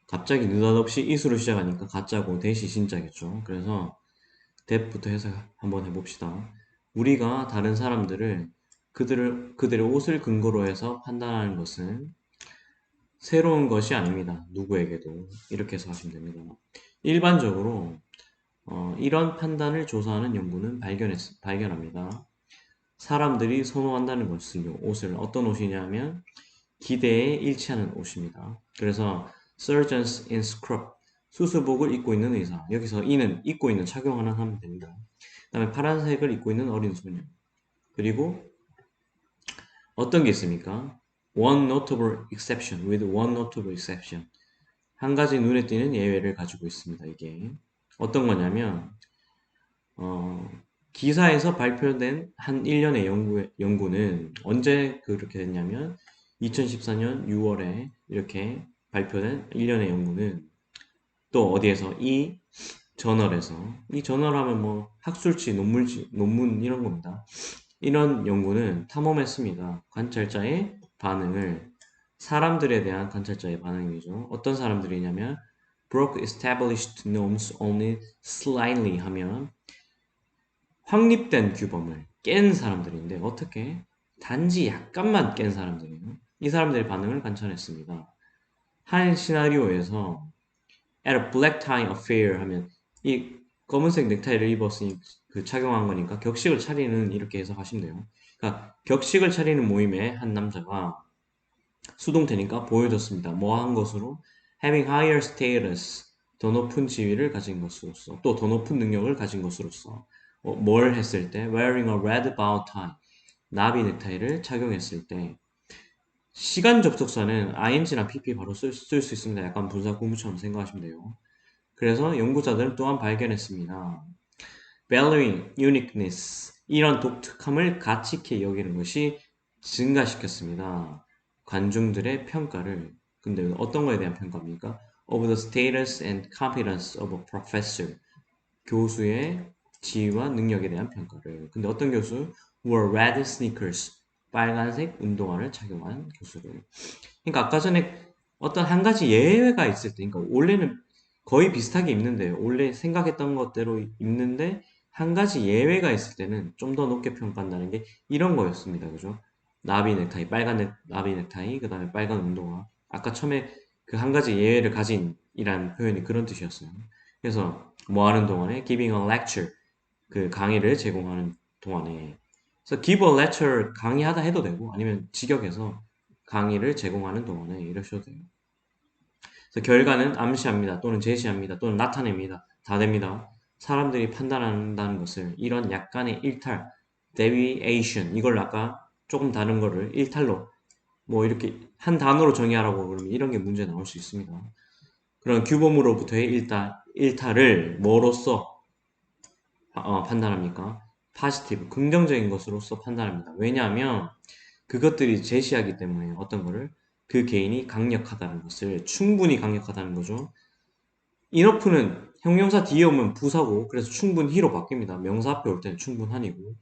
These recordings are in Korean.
갑자기 느닷없이 is로 시작하니까 가짜고 that이 진짜겠죠. 그래서 that부터 해서 한번 해봅시다. 우리가 다른 사람들을 그들의 옷을 근거로 해서 판단하는 것은 새로운 것이 아닙니다. 누구에게도 이렇게 해서 하시면 됩니다. 일반적으로 이런 판단을 조사하는 연구는 발견합니다. 사람들이 선호한다는 것을요. 옷을 어떤 옷이냐면 기대에 일치하는 옷입니다. 그래서 surgeons in scrub 수술복을 입고 있는 의사. 여기서 이는 입고 있는 착용하는 하면 됩니다. 그 다음에 파란색을 입고 있는 어린 소년. 그리고 어떤 게 있습니까? One notable exception with one notable exception. 한 가지 눈에 띄는 예외를 가지고 있습니다. 이게 어떤 거냐면 어, 기사에서 발표된 한 1년의 연구는 언제 그렇게 됐냐면 2014년 6월에 이렇게 발표된 1년의 연구는 또 어디에서 이 저널에서 이 저널 하면 뭐 학술지, 논문 이런 겁니다. 이런 연구는 탐험했습니다. 관찰자의 반응을 사람들에 대한 관찰자의 반응이죠. 어떤 사람들이냐면 broke established norms only slightly 하면 확립된 규범을 깬 사람들인데 어떻게? 단지 약간만 깬 사람들이에요. 이 사람들의 반응을 관찰했습니다. 한 시나리오에서 at a black tie affair 하면 이 검은색 넥타이를 입었으니 그 착용한 거니까 격식을 차리는 이렇게 해석하시면 돼요. 그러니까 격식을 차리는 모임에 한 남자가 수동태니까 보여줬습니다. 뭐 한 것으로 having higher status 더 높은 지위를 가진 것으로서 또 더 높은 능력을 가진 것으로서 뭘 했을 때 wearing a red bow tie 나비 넥타이를 착용했을 때 시간 접속사는 ing나 pp 바로 쓸 수 있습니다. 약간 분사 구문처럼 생각하시면 돼요. 그래서 연구자들은 또한 발견했습니다. valuing uniqueness 이런 독특함을 가치 있게 여기는 것이 증가시켰습니다. 관중들의 평가를 근데 어떤 거에 대한 평가입니까? of the status and competence of a professor 교수의 지위와 능력에 대한 평가를 근데 어떤 교수? wore red sneakers 빨간색 운동화를 착용한 교수를 그러니까 아까 전에 어떤 한 가지 예외가 있을 때 그러니까 원래는 거의 비슷하게 입는데 원래 생각했던 것대로 입는데 한 가지 예외가 있을 때는 좀 더 높게 평가한다는 게 이런 거였습니다. 그죠? 나비 넥타이, 나비 넥타이, 그 다음에 빨간 운동화. 아까 처음에 그 한 가지 예외를 가진 이란 표현이 그런 뜻이었어요. 그래서 뭐 하는 동안에 giving a lecture 그 강의를 제공하는 동안에 그래서 give a lecture 강의하다 해도 되고 아니면 직역해서 강의를 제공하는 동안에 이러셔도 돼요. 그래서 결과는 암시합니다. 또는 제시합니다. 또는 나타냅니다. 다 됩니다. 사람들이 판단한다는 것을 이런 약간의 일탈, deviation 이걸 아까 조금 다른 거를 일탈로 뭐 이렇게 한 단어로 정의하라고 그러면 이런 게 문제 나올 수 있습니다. 그런 규범으로부터의 일탈을 뭐로써 판단합니까? 파지티브, 긍정적인 것으로서 판단합니다. 왜냐하면 그것들이 제시하기 때문에 어떤 거를 그 개인이 강력하다는 것을 충분히 강력하다는 거죠. 인어프는 형용사 뒤에 오면 부사고 그래서 충분히로 바뀝니다. 명사 앞에 올 때는 충분한이고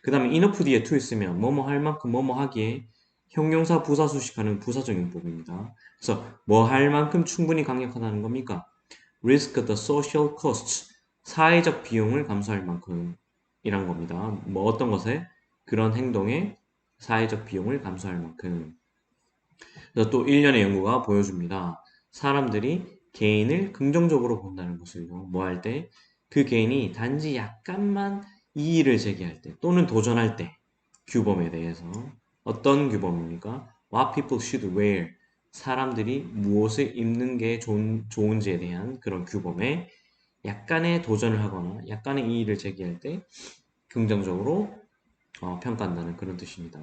그 다음에 인어프 뒤에 to 있으면 뭐뭐 할 만큼 뭐뭐 하기에 형용사 부사 수식하는 부사적 용법입니다. 그래서 뭐 할 만큼 충분히 강력하다는 겁니까? risk the social costs 사회적 비용을 감수할 만큼 이란 겁니다. 뭐 어떤 것에 그런 행동에 사회적 비용을 감수할 만큼 그래서 또 1년의 연구가 보여줍니다. 사람들이 개인을 긍정적으로 본다는 것을요. 뭐 할 때? 그 개인이 단지 약간만 이의를 제기할 때 또는 도전할 때 규범에 대해서 어떤 규범입니까? What people should wear 사람들이 무엇을 입는 게 좋은지에 대한 그런 규범에 약간의 도전을 하거나 약간의 이의를 제기할 때 긍정적으로 평가한다는 그런 뜻입니다.